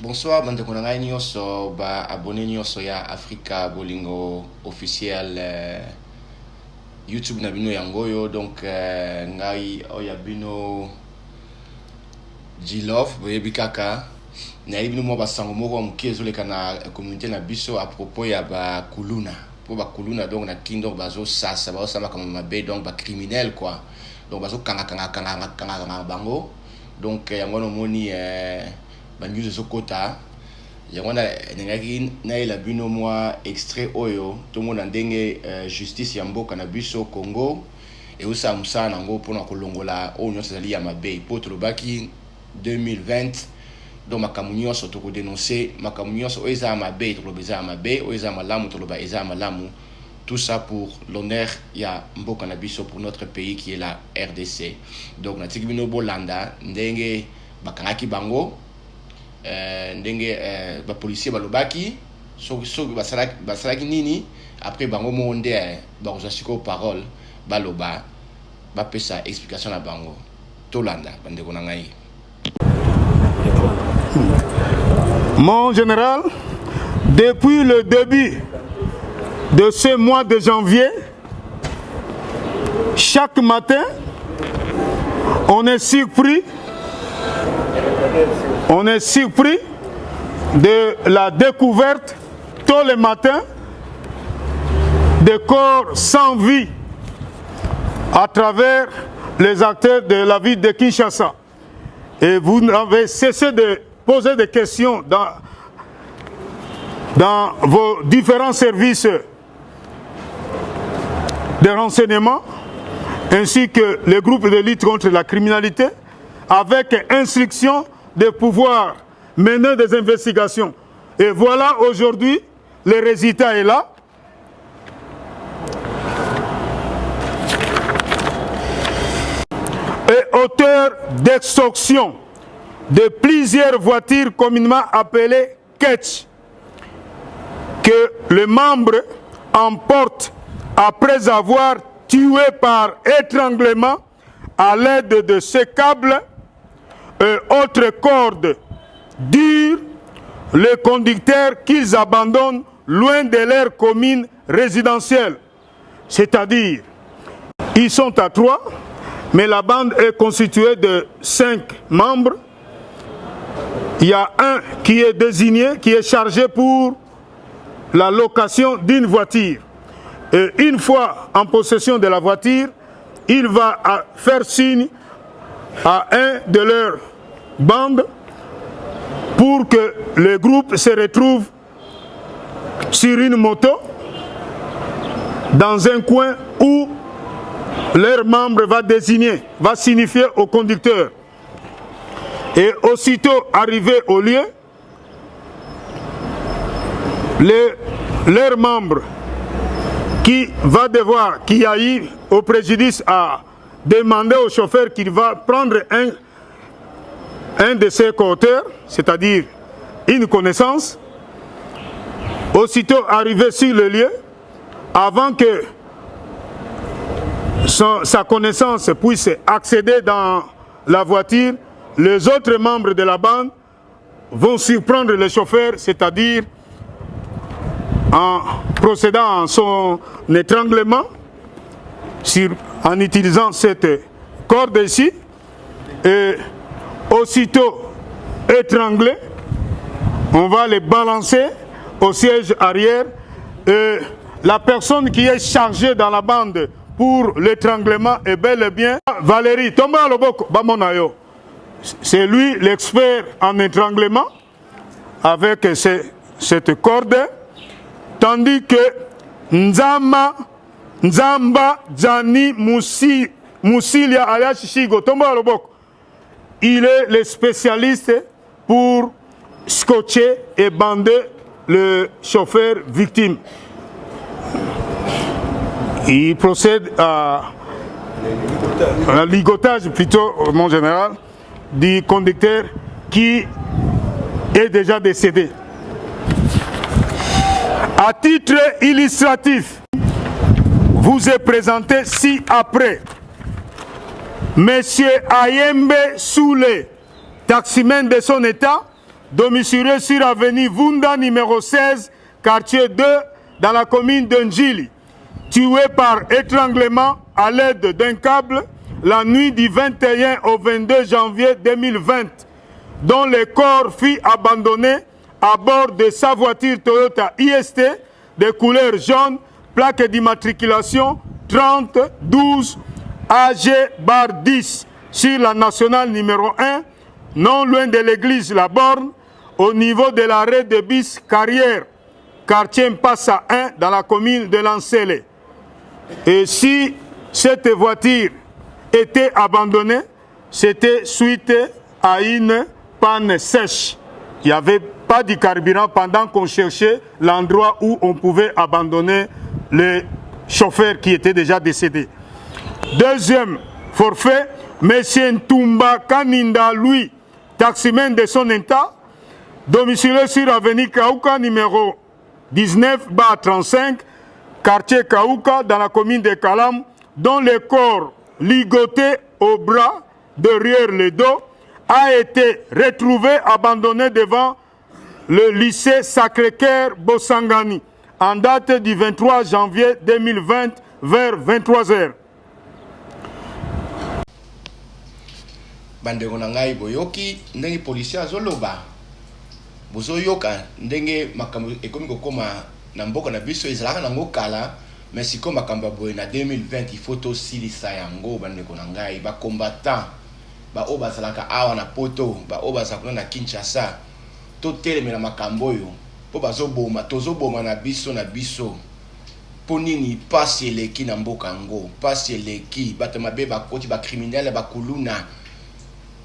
Bonsoir, bande konanga nyonso ba abonné nyonso ya Africa Bolingo officiel YouTube na bino yangoyo donc ngai oya bino G-Love boyebi kaka na bino mo basango moko mukezo leka na communauté na biso à propos ya ba kuluna pour ba kuluna donc na kindo bazo sasa ba osama comme mabe donc ba criminel quoi donc bazo kanga bango donc yango no moni banjuze sokota yango na ngaki na ila bino moi extrait oyo to mona ndenge justice ya mboka na biso Congo et usa musana ngo pona kolongola o nyonso zali ya mabe potro baki 2020 donc makamunyo so to ko dénoncer makamunyo so eza mabe to lobeza mabe o eza malamu to loba eza malamu, tout ça pour l'honneur ya mboka na biso pour notre pays qui est la RDC. Donc na tikibino bolanda ndenge bakangaki bango ndenge ba policier balobaki so basalaki nini après bango monde ba kozasiko parole baloba ba pesa explication na bango tolanda bandeko na ngai. Mon général, depuis le début de ce mois de janvier, chaque matin on est surpris de la découverte tous les matins de corps sans vie à travers les acteurs de la ville de Kinshasa. Et vous n'avez cessé de poser des questions dans vos différents services de renseignement ainsi que les groupes de lutte contre la criminalité, avec instruction de pouvoir mener des investigations. Et voilà aujourd'hui, le résultat est là. Et auteur d'extorsion de plusieurs voitures communément appelées catch, que le membre emporte après avoir tué par étranglement à l'aide de ces câbles et autres cordes dures les conducteurs qu'ils abandonnent loin de leur commune résidentielle. C'est-à-dire, ils sont à 3, mais la bande est constituée de 5 membres. Il y a un qui est désigné, qui est chargé pour la location d'une voiture. Et une fois en possession de la voiture, il va faire signe à un de leurs bandes pour que le groupe se retrouve sur une moto dans un coin où leur membre va signifier au conducteur. Et aussitôt arrivé au lieu, leur membre qui a eu au préjudice à demander au chauffeur qu'il va prendre un de ses co-auteurs, c'est-à-dire une connaissance, aussitôt arrivé sur le lieu, avant que sa connaissance puisse accéder dans la voiture, les autres membres de la bande vont surprendre le chauffeur, c'est-à-dire en procédant à son étranglement, en utilisant cette corde ici, et aussitôt étranglé, on va les balancer au siège arrière, et la personne qui est chargée dans la bande pour l'étranglement est bel et bien Valérie Tomba Loboko Bamonayo. C'est lui l'expert en étranglement avec cette corde, tandis que Nzamba Djani Moussilia Ayashigo Tomba Loboko, il est le spécialiste pour scotcher et bander le chauffeur victime. Il procède à un ligotage plutôt, mon général, du conducteur qui est déjà décédé. À titre illustratif, vous est présenté ci-après Monsieur Ayembe Soule, taximan de son état, domicilié sur avenue Vunda numéro 16, quartier 2, dans la commune de Njili, tué par étranglement à l'aide d'un câble la nuit du 21 au 22 janvier 2020, dont le corps fut abandonné à bord de sa voiture Toyota IST de couleur jaune, plaque d'immatriculation 3012 AG-10 sur la nationale numéro 1, non loin de l'église La Borne, au niveau de l'arrêt de bis Carrière, quartier Mpassa 1, dans la commune de Lancélé. Et si cette voiture était abandonnée, c'était suite à une panne sèche. Il n'y avait pas de carburant pendant qu'on cherchait l'endroit où on pouvait abandonner le chauffeur qui était déjà décédé. Deuxième forfait, M. Ntumba Kaninda, lui, taximan de son état, domicilié sur avenue Kaouka numéro 19-35, quartier Kaouka, dans la commune de Kalam, dont le corps ligoté au bras derrière le dos a été retrouvé abandonné devant le lycée Sacré-Cœur Bossangani en date du 23 janvier 2020 vers 23h. Bandeko na ngai boyoki ndenge policier azoloba bozoyoka ndenge makambo ekomi kokoma na mboka na biso ezalaka nango kala mais siko makambo boye na 2020 il faut tosilisa yango bandeko na ngai ba combattant ba o bazalaka awa na poto ba o bazakuna na Kinshasa to telemela makambo yo po bazoboma tozoboma na biso po nini pasi eleki na mboka ngo pasi eleki bato mabe bakoti ba criminel ba kuluna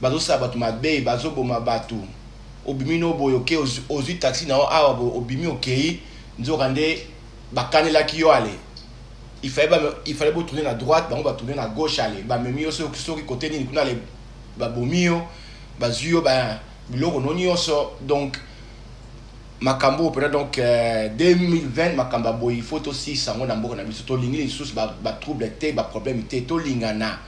bazosa bato mabe bazoboma bato obimino boyoke ozui taxi na awa obimi okei nzoka nde bakanelaki yo ale il fallait tourner à droite bango ba tourner à gauche ale ba memi yo soki côté nini kuna le ba bomio bazuyo ba biloko noni yoso donc makambo peut donc 2020 makamba boy il faut aussi sango na mboka na biso to lingi lisusu ba trouble te ba problème te to lingana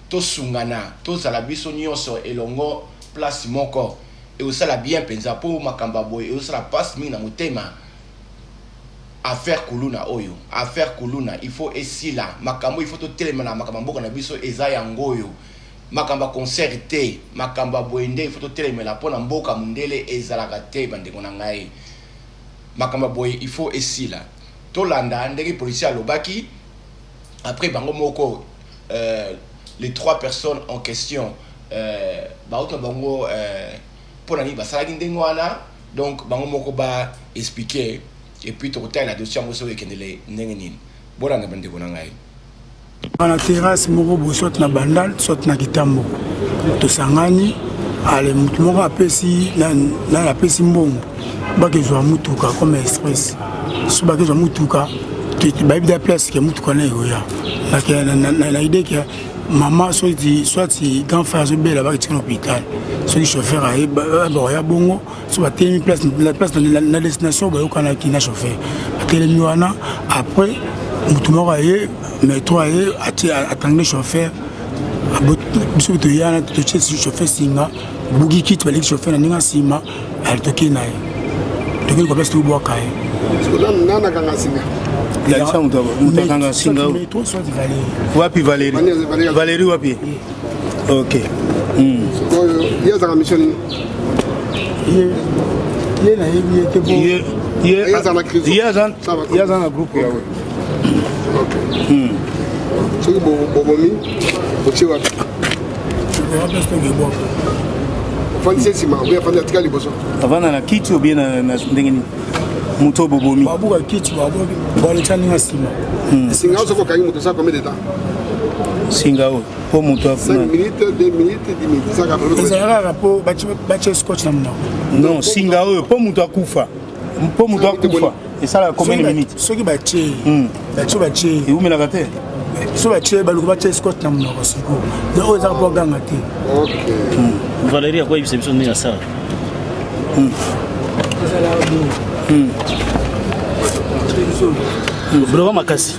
to sungana to sala biso nyonso elongo place moko et osala bien penza po makamba boy et osala passe mingi na motema affaire kuluna oyo affaire kuluna il faut esila makambo il faut to telemana makamba mboka na biso eza yangoyo makamba concert te makamba boyende il faut to telemela pona mboka mundele ezalaka te bandeko na ngai makamba boy il faut esila to landa ndenge policier alobaki après bango moko les trois personnes en question baoto bango pona ni basalaki ndenge wana donc bango moko ba expliquer et puis tu as la dossier en qui est nini bona na bande bona ngai na terrasse moko soit na bandal soit na kitambo to sangani ale mutu moko apesi na apesi mbongo bake zo mutuka comme express so bake zo mutuka ba bi da place ke mutuka na yoya na idée que maman soit grand frère zo bela ba tika hôpital so le chauffeur a ya bongo so ba temi place la na destination ba yokana ki na chauffeur atelemi wana après mutu moko aye métro aye attendre chauffeur biso to yana to che chauffeur singa bugi kit ba le chauffeur na ninga sima al toki naye toki ko place to boka aye so nana kanga singa la chambre to mutanga singa wapi Valérie wapi OK so ya za mission ye na ye te bo ya za na crise ya za na groupe ya OK so bobomi ochi wapi fandi sesima ou fandi atika liboso avana na kiti ou bien na ndenge ni muto bobomi babuka kiti babuka bale tani ngasima singa oso ko kangi muto sa combien de temps singa o po muto afuna 5 minutes 2 minutes 10 minutes ça ka ezala rapo bache scotch na mna non singa o po muto akufa po muto akufa esala combien de minutes soki bache bache e umela kate so bache baluko bache scotch na mna ko siko donc oza ko ganga te OK Valérie a quoi il s'est mis à ça Bravo Makasi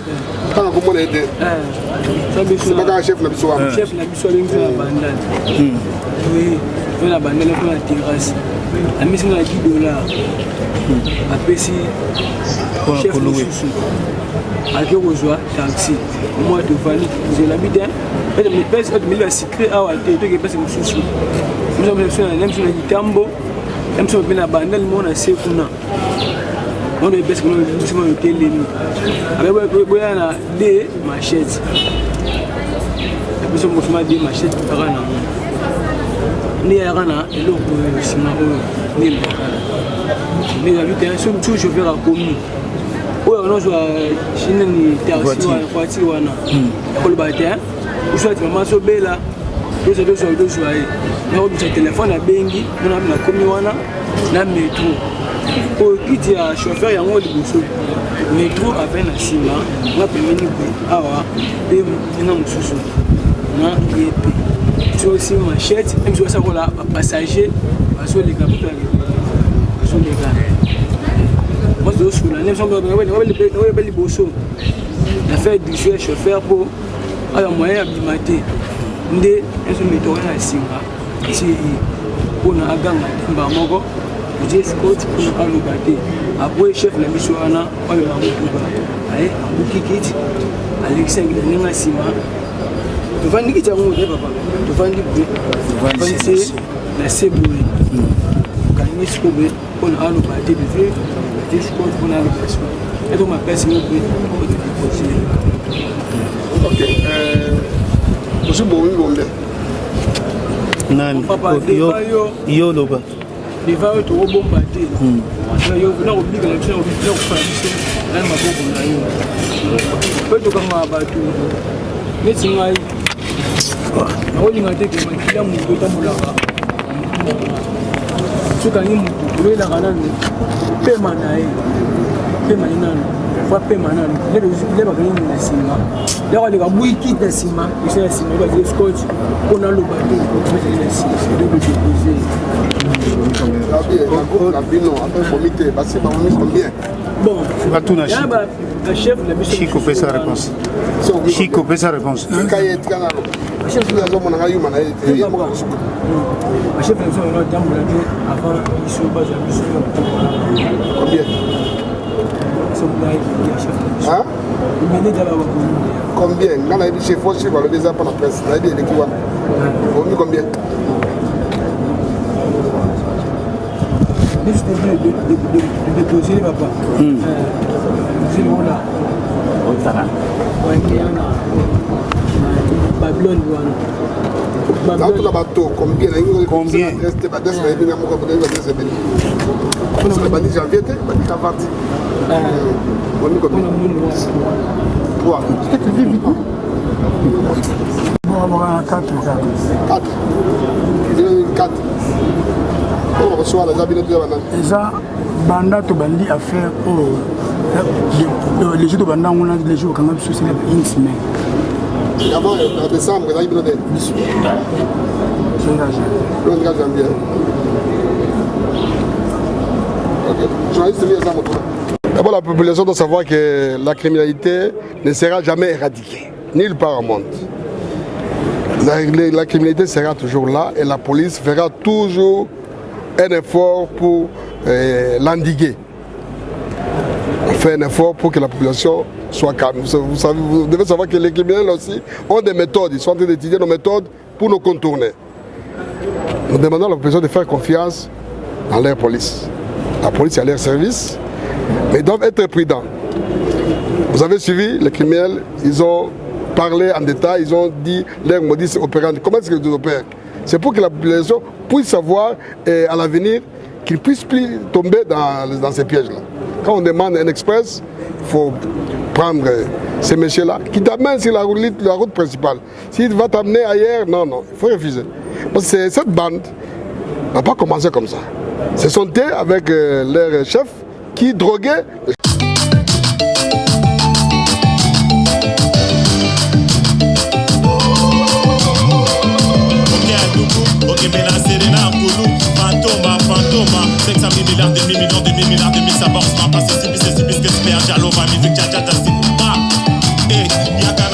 Tant que mon aide. C'est pas un chef la biso. Chef la biso lingi la bandade. Oui, on la bandade pour la terrasse. La mission à $10. Après si chef le sous. Avec rejoint taxi. Moi de valide, j'ai l'habitude. Mais mes pèses de la secret à aller de que passe le sous. Nous avons fait un même sur le tambo. Même si on vient à bandade, on a c'est qu'on a. On est best que nous sommes au télé. Avec on a des machettes. Et puis on a des machettes pour faire ni à Rana et l'autre ni le mais habitants sont tous chauffeurs à commun. Ouais, on a joué Chine ni taxi voiture wana. Pour le bâtiment, ou soit maman sobé là, deux soirées. Mais on a téléphone à Bengi, on a la commun wana, na métro. Pour quitter un chauffeur et un autre bousseau. Métro à peine à Sima, on a permis de awa, et on a un sous-sous. On a yépé. C'est aussi une machette, même si on a un passager, parce que les gars, sur les gars. Moi, je suis là, même si on a les bousseaux. On a fait du chauffeur pour avoir un moyen d'abdimater. On a un métro à Sima. Ici, on a un gang à Timbamogo. J'ai Scott pour aller battre. Après, chef de la mission, on a un allez, un bouquet, Alexandre, il a Sima. Tu vas dire que tu as un papa. Tu vas dire que tu la cébouille. Quand il se trouve, on a le battre de vie, tu es Scott pour aller battre. Et donc, ma personne est ok. Monsieur Bourri, Nan, yo loba. Les vagues sont bombardées. Il y a une obligation de faire ça. Peut être comme un bateau. Mais c'est vrai. On a dit que je suis ce qu'on a dit, c'est la rana permanente. Faut permanent. Les gens qui ont des ciments. Les gens qui ont des ciments, ils sont des ciments. Ils ont des scotch. On a le bateau pour faire des ciments. La bino, après comité, parce que c'est combien? Bon, le chef de la mission. Chico fait sa réponse. Chico fait sa réponse. Le chef de la mission, avant, il se base à mission. Combien? Hein? Combien? Quand on a dit chez Fossi, on a déjà pas la presse. On a dit l'équivalent. On dit combien? Juste de déposer, papa. C'est bon là. On s'en va. Babylone, dans tout le bateau, combien? Combien? On a bandit janvier, on a dit qu'à partir. On dit combien? 3. Est-ce que tu vis vite? Bon, on va 4. 4. 4. On reçoit les habits de la et ça, banda to bandi à faire les jours de banda, on a les jours quand même sous une semaine. Avant, en décembre, il y a eu le janvier. D'abord, la population doit savoir que la criminalité ne sera jamais éradiquée, nulle part au monde. La criminalité sera toujours là et la police fera toujours un effort pour l'endiguer. On fait un effort pour que la population soit calme. Vous devez savoir que les criminels aussi ont des méthodes. Ils sont en train d'étudier nos méthodes pour nous contourner. Nous demandons à la population de faire confiance dans leur police. La police est à leur service, mais ils doivent être prudents. Vous avez suivi les criminels, ils ont parlé en détail, ils ont dit leur modus operandi. Comment est-ce qu'ils opèrent? C'est pour que la population puisse savoir à l'avenir qu'ils ne puissent plus tomber dans ces pièges-là. Quand on demande un express, il faut prendre ces messieurs-là qui t'amènent sur la route principale. S'il va t'amener ailleurs, non, il faut refuser. Parce que cette bande n'a pas commencé comme ça. Ce sont eux avec leur chef qui droguaient. yaka